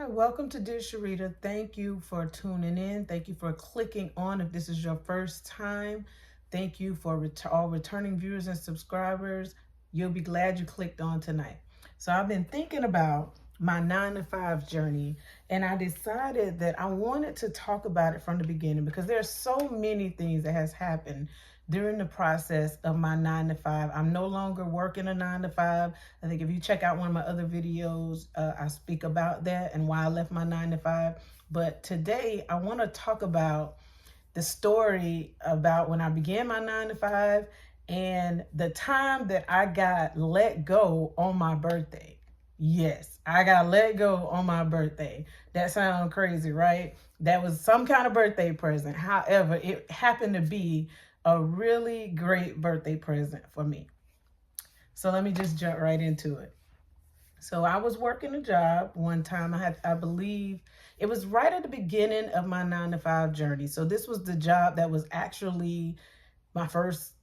welcome to Dear Sharita. Thank you for tuning in. Thank you for clicking on if this is your first time. Thank you for all returning viewers and subscribers. You'll be glad you clicked on tonight. So I've been thinking about my 9 to 5 journey, and I decided that I wanted to talk about it from the beginning because there's so many things that has happened during the process of my 9 to 5. I'm no longer working a 9 to 5. I think if you check out one of my other videos, I speak about that and why I left my 9 to 5. But today I want to talk about the story about when I began my 9 to 5 and the time that I got let go on my birthday. Yes, I got let go on my birthday. That sounds crazy, right? That was some kind of birthday present. However, it happened to be a really great birthday present for me. So let me just jump right into it. So I was working a job one time. I believe it was right at the beginning of my 9 to 5 journey. So this was the job that was actually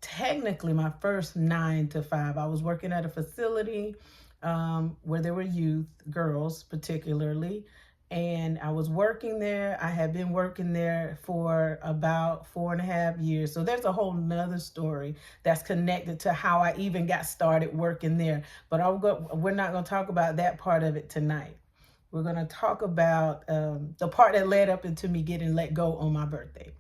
technically my first 9 to 5. I was working at a facility where there were youth, girls particularly, and I was working there. I had been working there for about 4.5 years. So there's a whole nother story that's connected to how I even got started working there. But we're not going to talk about that part of it tonight. We're going to talk about the part that led up into me getting let go on my birthday.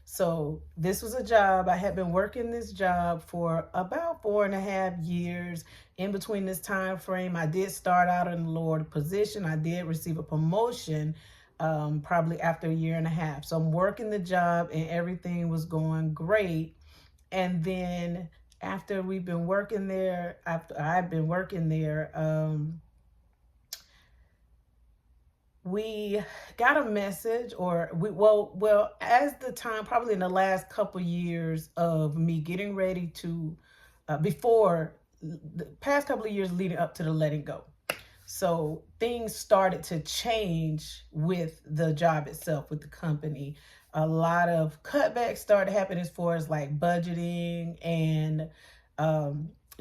So this was a job. I had been working this job for about 4.5 years. In between this time frame, I did start out in a lower position. I did receive a promotion probably after 1.5 years. So I'm working the job and everything was going great. And then after I've been working there, we got a message, as the time, probably in the last couple years of me getting ready to, before the past couple of years leading up to the letting go. So things started to change with the job itself, with the company. A lot of cutbacks started happening as far as like budgeting and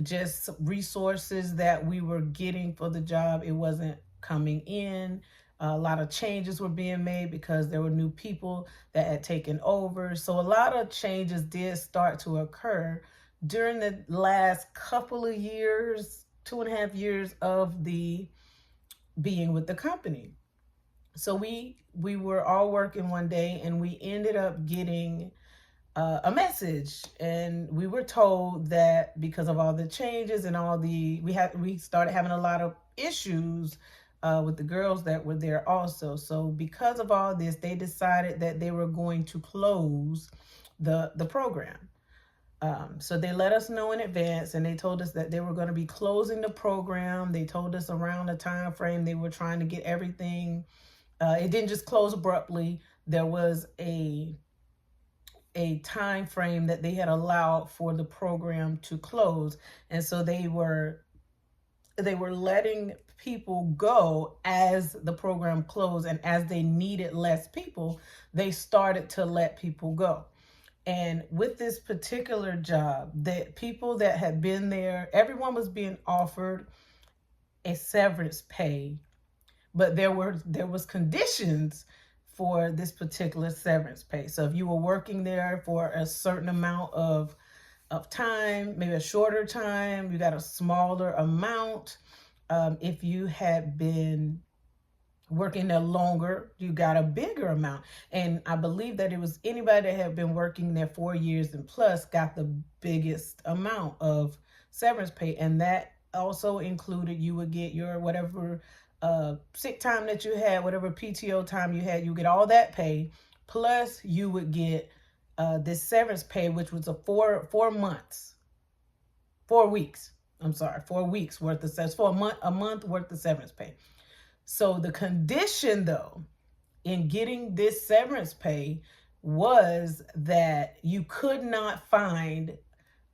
just resources that we were getting for the job. It wasn't coming in. A lot of changes were being made because there were new people that had taken over. So a lot of changes did start to occur during the last couple of years, 2.5 years of the being with the company. So we were all working one day and we ended up getting a message, and we were told that because of all the changes and we started having a lot of issues with the girls that were there also. So because of all this, they decided that they were going to close the program. So they let us know in advance, and they told us that they were going to be closing the program. They told us around the time frame they were trying to get everything. It didn't just close abruptly. There was a time frame that they had allowed for the program to close, and so they were letting people go as the program closed, and as they needed less people, they started to let people go. And with this particular job, the people that had been there, everyone was being offered a severance pay, but there was conditions for this particular severance pay. So if you were working there for a certain amount of time, maybe a shorter time, you got a smaller amount. If you had been working there longer, you got a bigger amount. And I believe that it was anybody that had been working there 4 years and plus got the biggest amount of severance pay. And that also included, you would get your whatever sick time that you had, whatever PTO time you had, you get all that pay. Plus you would get this severance pay, which was a 4 weeks. I'm sorry, 4 weeks worth of severance, for a month worth of severance pay. So the condition, though, in getting this severance pay was that you could not find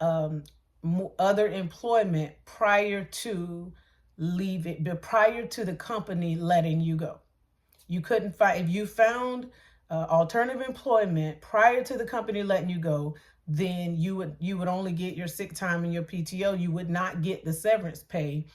other employment prior to the company letting you go. You couldn't find, if you found alternative employment prior to the company letting you go, then you would only get your sick time and your PTO. You would not get the severance pay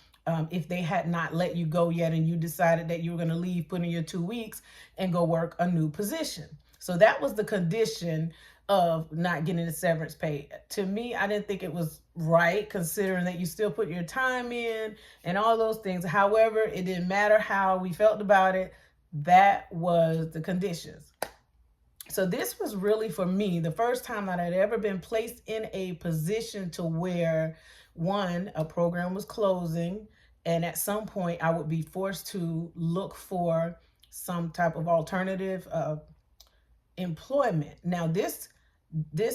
if they had not let you go yet and you decided that you were going to leave, put in your 2 weeks and go work a new position. So that was the condition of not getting the severance pay. To me, I didn't think it was right, considering that you still put your time in and all those things. However, it didn't matter how we felt about it. That was the conditions. So this was really, for me, the first time that I'd ever been placed in a position to where, one, a program was closing, and at some point I would be forced to look for some type of alternative employment. Now, this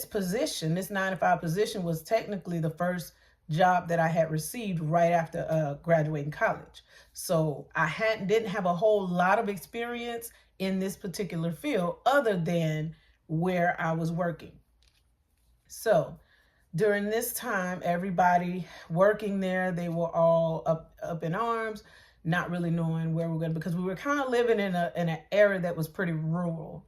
position, this 9 to 5 position, was technically the first job that I had received right after graduating college. So I didn't have a whole lot of experience in this particular field other than where I was working. So during this time, everybody working there, they were all up in arms, not really knowing where we're going, because we were kind of living in an area that was pretty rural.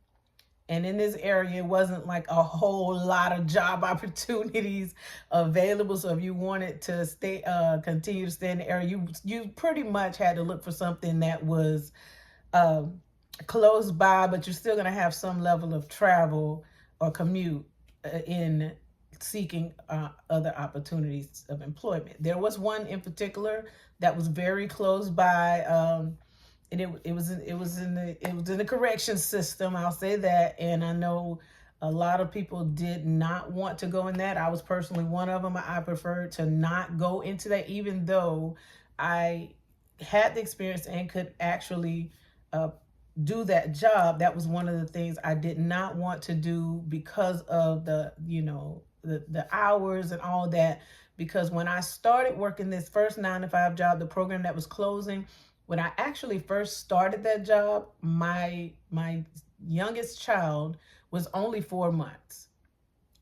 And in this area, it wasn't like a whole lot of job opportunities available. So if you wanted to continue to stay in the area, you pretty much had to look for something that was close by, but you're still going to have some level of travel or commute in seeking other opportunities of employment. There was one in particular that was very close by. And it was in the correction system, I'll say that. And I know a lot of people did not want to go in that. I was personally one of them. I preferred to not go into that, even though I had the experience and could actually do that job. That was one of the things I did not want to do because of the hours and all that. Because when I started working this first 9 to 5 job, the program that was closing, when I actually first started that job, my youngest child was only 4 months.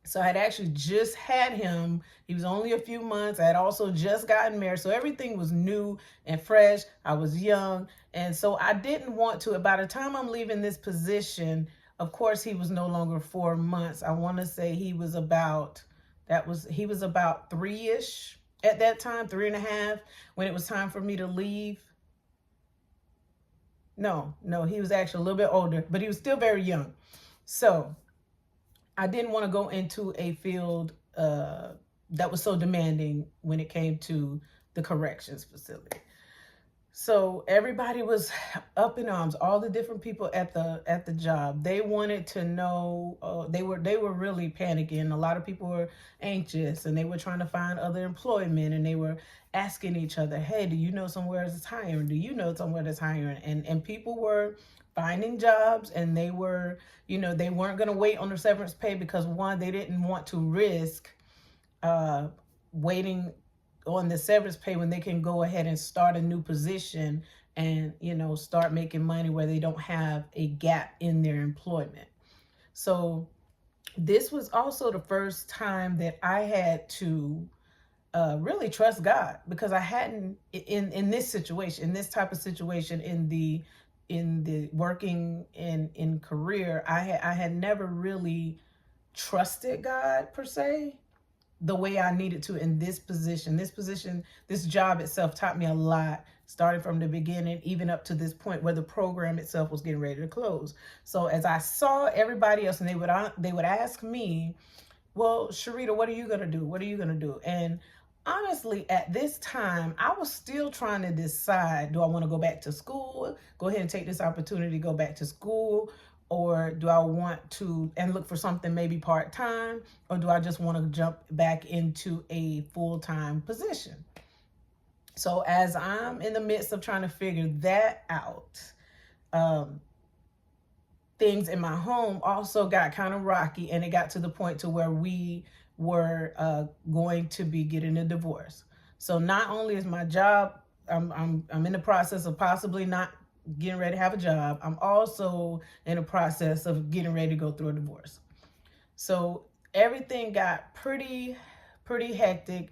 So I had actually just had him. He was only a few months. I had also just gotten married. So everything was new and fresh. I was young. And so I didn't want to. By the time I'm leaving this position, of course, he was no longer 4 months. I want to say he was about 3-ish at that time, 3.5, when it was time for me to leave. No, he was actually a little bit older, but he was still very young. So I didn't want to go into a field that was so demanding when it came to the corrections facility. So everybody was up in arms, all the different people at the job. They wanted to know, they were really panicking. A lot of people were anxious, and they were trying to find other employment, and they were asking each other, hey, do you know somewhere that's hiring? Do you know somewhere that's hiring? And people were finding jobs, and they were, they weren't going to wait on their severance pay because, one, they didn't want to risk waiting on the severance pay when they can go ahead and start a new position and, start making money where they don't have a gap in their employment. So this was also the first time that I had to really trust God, because I hadn't in this situation, in this type of situation, in the working in career, I had never really trusted God per se the way I needed to in this position. This job itself taught me a lot, starting from the beginning, even up to this point where the program itself was getting ready to close. So as I saw everybody else, and they would ask me, well, Sharita, what are you going to do? What are you going to do? And honestly, at this time, I was still trying to decide, do I want to go back to school, go ahead and take this opportunity to go back to school, or do I want to and look for something maybe part-time, or do I just want to jump back into a full-time position? So as I'm in the midst of trying to figure that out, things in my home also got kind of rocky, and it got to the point to where we were going to be getting a divorce. So not only is my job, I'm in the process of possibly not getting ready to have a job, I'm also in the process of getting ready to go through a divorce. So everything got pretty hectic.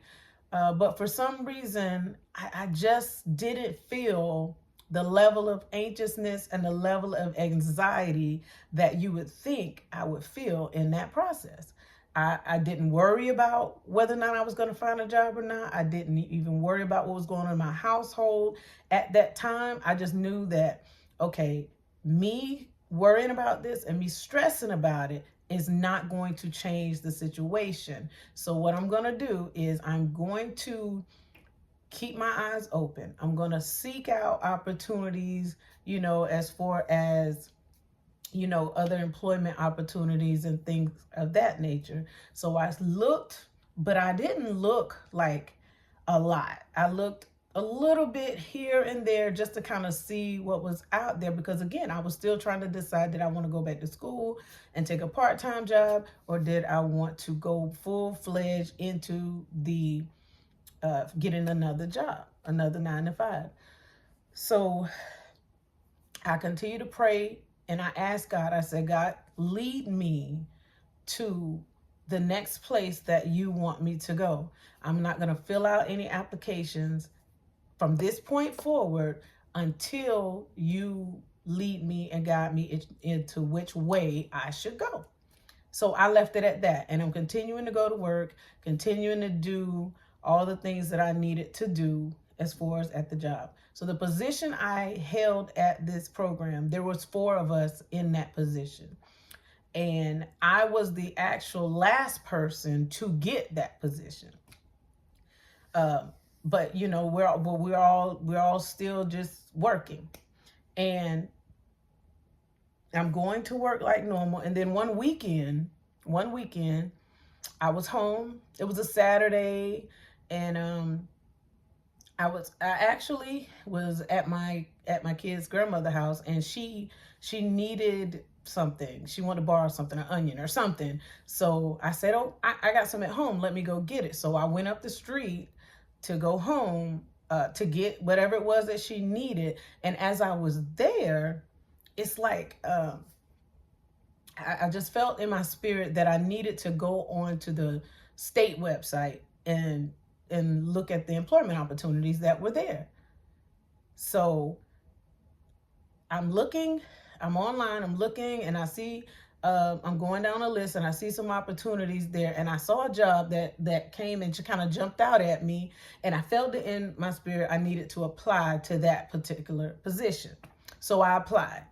But for some reason, I just didn't feel the level of anxiousness and the level of anxiety that you would think I would feel in that process. I didn't worry about whether or not I was going to find a job or not. I didn't even worry about what was going on in my household at that time. I just knew that, okay, me worrying about this and me stressing about it is not going to change the situation. So what I'm going to do is I'm going to keep my eyes open. I'm going to seek out opportunities, as far as other employment opportunities and things of that nature. So I looked, but I didn't look like a lot. I looked a little bit here and there just to kind of see what was out there, because again, I was still trying to decide, did I want to go back to school and take a part-time job, or did I want to go full-fledged into the getting another job, another 9 to 5. So I continue to pray, and I asked God, I said, God, lead me to the next place that you want me to go. I'm not going to fill out any applications from this point forward until you lead me and guide me into which way I should go. So I left it at that, and I'm continuing to go to work, continuing to do all the things that I needed to do as far as at the job. So the position I held at this program, there was 4 of us in that position. And I was the actual last person to get that position. But we're all still just working. And I'm going to work like normal. And then one weekend, I was home. It was a Saturday, and I actually was at my kid's grandmother's house, and she needed something. She wanted to borrow something, an onion or something. So I said, oh, I got some at home. Let me go get it. So I went up the street to go home to get whatever it was that she needed. And as I was there, it's like I just felt in my spirit that I needed to go on to the state website and look at the employment opportunities that were there. So I'm looking, I'm online, I'm looking, and I see, I'm going down a list, and I see some opportunities there, and I saw a job that came and kind of jumped out at me, and I felt it in my spirit I needed to apply to that particular position. So I applied.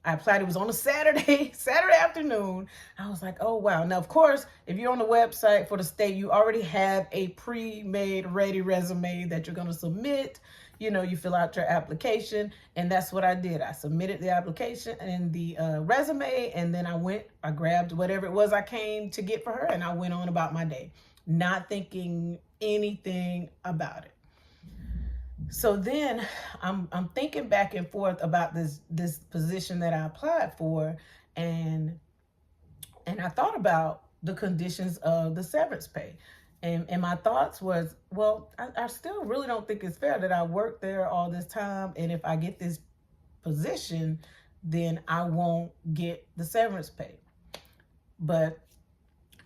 It was on a Saturday afternoon. I was like, oh, wow. Now, of course, if you're on the website for the state, you already have a pre-made, ready resume that you're going to submit. You fill out your application, and that's what I did. I submitted the application and the resume, and then I grabbed whatever it was I came to get for her, and I went on about my day, not thinking anything about it. So then I'm thinking back and forth about this position that I applied for, and I thought about the conditions of the severance pay. And my thoughts was, well, I still really don't think it's fair that I worked there all this time, and if I get this position, then I won't get the severance pay. But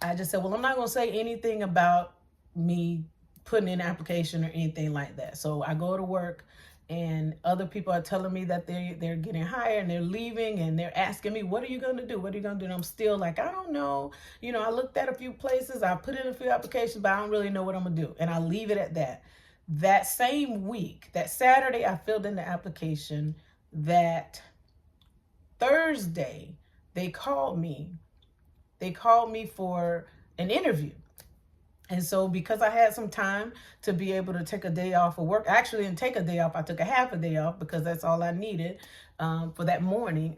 I just said, well, I'm not going to say anything about me putting in an application or anything like that. So I go to work, and other people are telling me that they're getting hired and they're leaving, and they're asking me, what are you going to do? What are you going to do? And I'm still like, I don't know. I looked at a few places, I put in a few applications, but I don't really know what I'm going to do. And I leave it at that. That same week, that Saturday, I filled in the application. That Thursday, they called me. They called me for an interview. And so because I had some time to be able to take a day off of work, actually didn't take a day off. I took a half a day off because that's all I needed for that morning.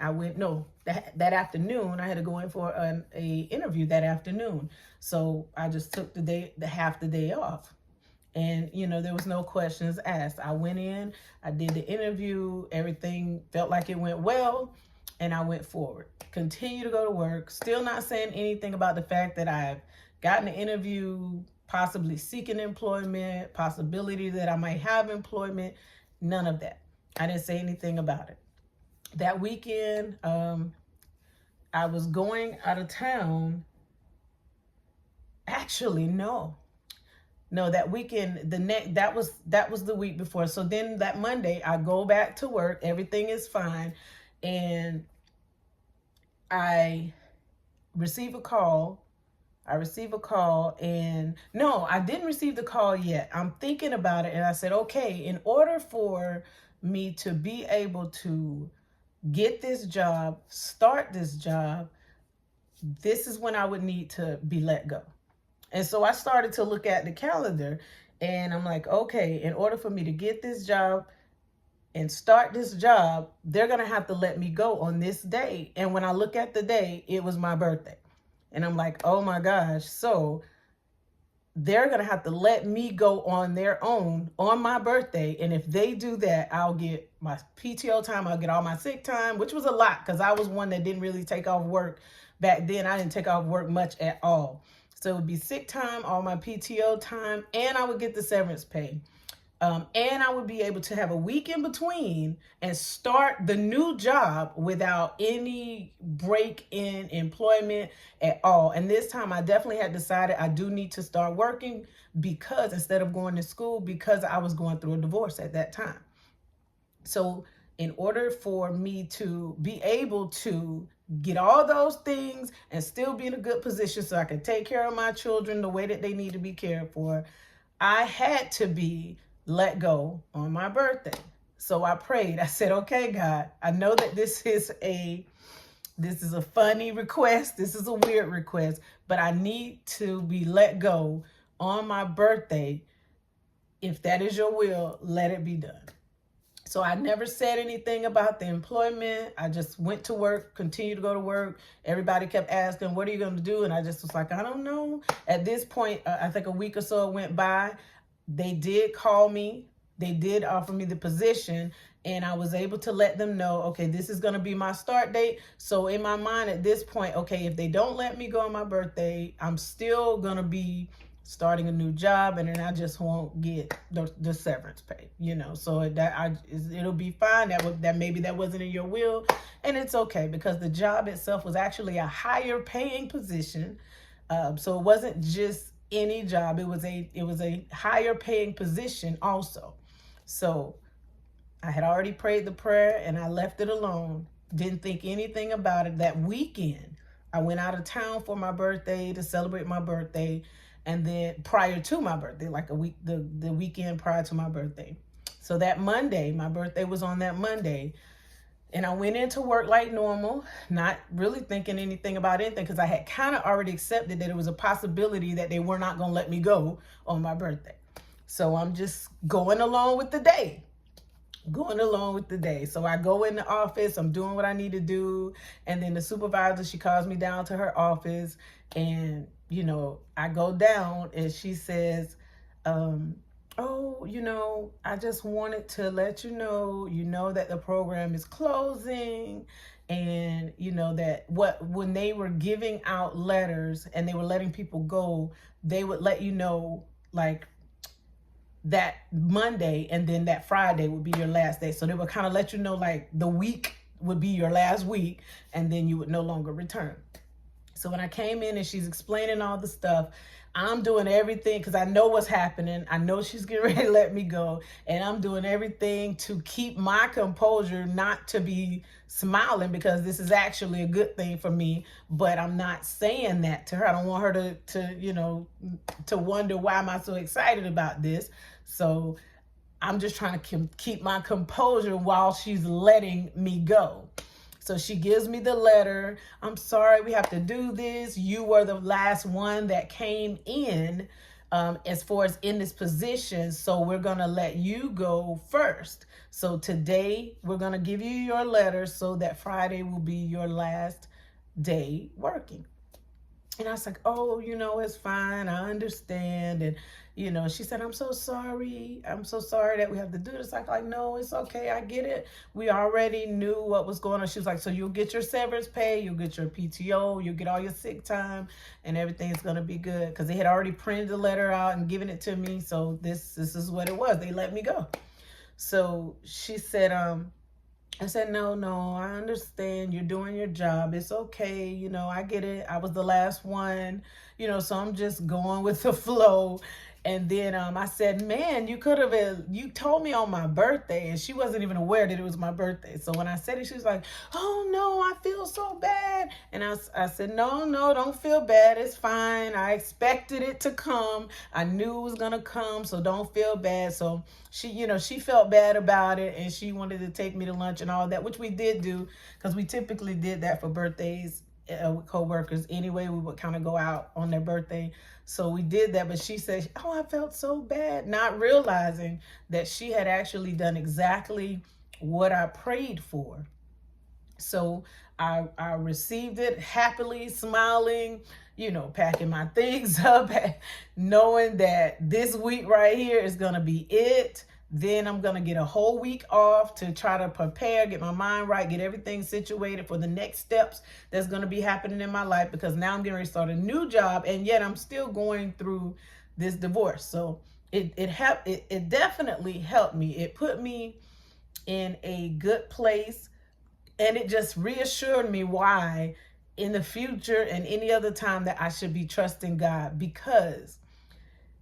That afternoon, I had to go in for a interview that afternoon. So I just took half the day off. And, there was no questions asked. I went in, I did the interview, everything felt like it went well, and I went forward. Continue to go to work, still not saying anything about the fact that I've gotten an interview, possibly seeking employment, possibility that I might have employment, none of that. I didn't say anything about it. That weekend, I was going out of town. Actually, no, that weekend, that was the week before. So then that Monday, I go back to work, everything is fine, and I receive a call I receive a call, and no, I didn't receive the call yet. I'm thinking about it, and I said, okay, in order for me to be able to get this job, start this job, this is when I would need to be let go. And so I started to look at the calendar, and I'm like, okay, in order for me to get this job and start this job, they're going to have to let me go on this day. And when I look at the day, it was my birthday. And I'm like, oh my gosh. So they're going to have to let me go on their own on my birthday. And if they do that, I'll get my PTO time. I'll get all my sick time, which was a lot because I was one that didn't really take off work back then. I didn't take off work much at all. So it would be sick time, all my PTO time, and I would get the severance pay. And I would be able to have a week in between and start the new job without any break in employment at all. And this time I definitely had decided I do need to start working because instead of going to school, because I was going through a divorce at that time. So in order for me to be able to get all those things and still be in a good position so I can take care of my children the way that they need to be cared for, I had to be let go on my birthday. So I prayed. I said, okay, God, I know that this is a funny request. This is a weird request, but I need to be let go on my birthday. If that is your will, let it be done. So I never said anything about the employment. I just went to work, continued to go to work. Everybody kept asking, what are you going to do? And I just was like, I don't know. At this point, I think a week or so went by. They did call me. They did offer me the position, and I was able to let them know, okay, this is going to be my start date. So in my mind at this point, okay, if they don't let me go on my birthday, I'm still going to be starting a new job, and then I just won't get the severance pay, so it'll be fine. That maybe that wasn't in your will, and it's okay because the job itself was actually a higher paying position. So it wasn't just any job. It was a higher paying position also. So I had already prayed the prayer and I left it alone. Didn't think anything about it. That weekend, I went out of town for my birthday to celebrate my birthday. And then prior to my birthday, like the weekend prior to my birthday. So that Monday, my birthday was on that Monday. And I went into work like normal, not really thinking anything about anything because I had kind of already accepted that it was a possibility that they were not going to let me go on my birthday. So I'm just going along with the day. So I go in the office, I'm doing what I need to do. And then the supervisor, she calls me down to her office and, I go down and she says, oh, I just wanted to let you know that the program is closing and, that when they were giving out letters and they were letting people go, they would let you know like that Monday and then that Friday would be your last day. So they would kind of let you know like the week would be your last week and then you would no longer return. So when I came in and she's explaining all the stuff, I'm doing everything because I know what's happening. I know she's getting ready to let me go. And I'm doing everything to keep my composure, not to be smiling because this is actually a good thing for me. But I'm not saying that to her. I don't want her to wonder why am I so excited about this. So I'm just trying to keep my composure while she's letting me go. So she gives me the letter. I'm sorry, we have to do this. You were the last one that came in as far as in this position. So we're going to let you go first. So today we're going to give you your letter so that Friday will be your last day working. And I was like, oh, it's fine. I understand. And, she said, I'm so sorry. I'm so sorry that we have to do this. Like, no, it's okay. I get it. We already knew what was going on. She was like, so you'll get your severance pay. You'll get your PTO. You'll get all your sick time and everything's going to be good. Because they had already printed the letter out and given it to me. So this is what it was. They let me go. So she said, I said, no, I understand. You're doing your job. It's okay. I get it. I was the last one, so I'm just going with the flow. And then I said, man, you told me on my birthday. And she wasn't even aware that it was my birthday. So when I said it, she was like, oh no, I feel so bad. And I said, no, don't feel bad. It's fine. I expected it to come. I knew it was going to come. So don't feel bad. So she felt bad about it. And she wanted to take me to lunch and all that, which we did do, because we typically did that for birthdays with coworkers anyway. We would kind of go out on their birthday. So we did that, but she said, oh, I felt so bad, not realizing that she had actually done exactly what I prayed for. So I received it happily, smiling, packing my things up, knowing that this week right here is going to be it. Then I'm going to get a whole week off to try to prepare, get my mind right, get everything situated for the next steps that's going to be happening in my life, because now I'm getting ready to start a new job, and yet I'm still going through this divorce. So it definitely helped me. It put me in a good place, and it just reassured me why in the future and any other time that I should be trusting God, because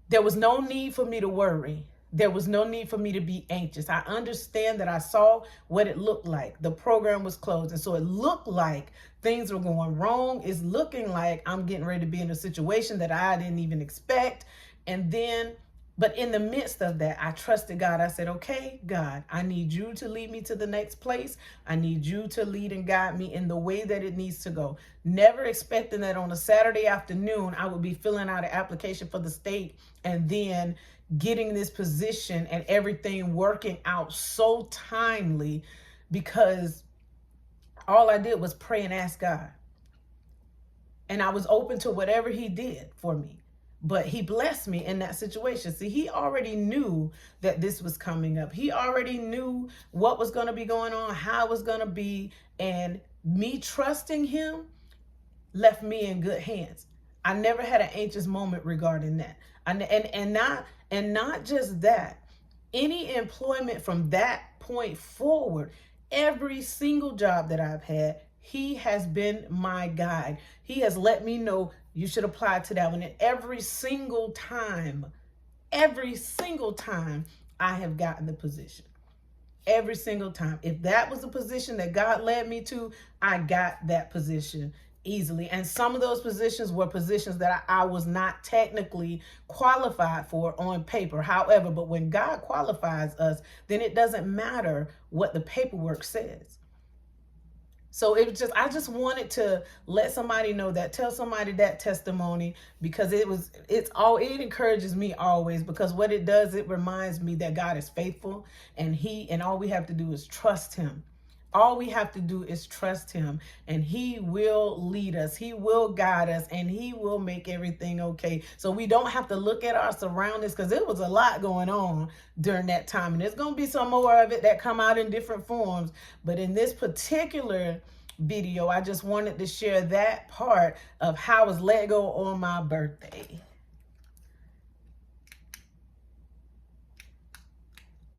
there was no need for me to worry. There was no need for me to be anxious. I understand that I saw what it looked like. The program was closed. And so it looked like things were going wrong. It's looking like I'm getting ready to be in a situation that I didn't even expect. But in the midst of that, I trusted God. I said, okay, God, I need you to lead me to the next place. I need you to lead and guide me in the way that it needs to go. Never expecting that on a Saturday afternoon, I would be filling out an application for the state and then getting this position and everything working out so timely, because all I did was pray and ask God. And I was open to whatever he did for me. But he blessed me in that situation. See, he already knew that this was coming up. He already knew what was going to be going on, how it was going to be. And me trusting him left me in good hands. I never had an anxious moment regarding that. And not just that. Any employment from that point forward, every single job that I've had, he has been my guide. He has let me know you should apply to that one. And every single time I have gotten the position. Every single time. If that was the position that God led me to, I got that position easily. And some of those positions were positions that I was not technically qualified for on paper. However, but when God qualifies us, then it doesn't matter what the paperwork says. So I just wanted to let somebody know that, tell somebody that testimony, because it encourages me always, because what it does, it reminds me that God is faithful, and all we have to do is trust him. All we have to do is trust him, and he will lead us. He will guide us, and he will make everything okay. So we don't have to look at our surroundings, because there was a lot going on during that time. And there's going to be some more of it that come out in different forms. But in this particular video, I just wanted to share that part of how I was let go on my birthday.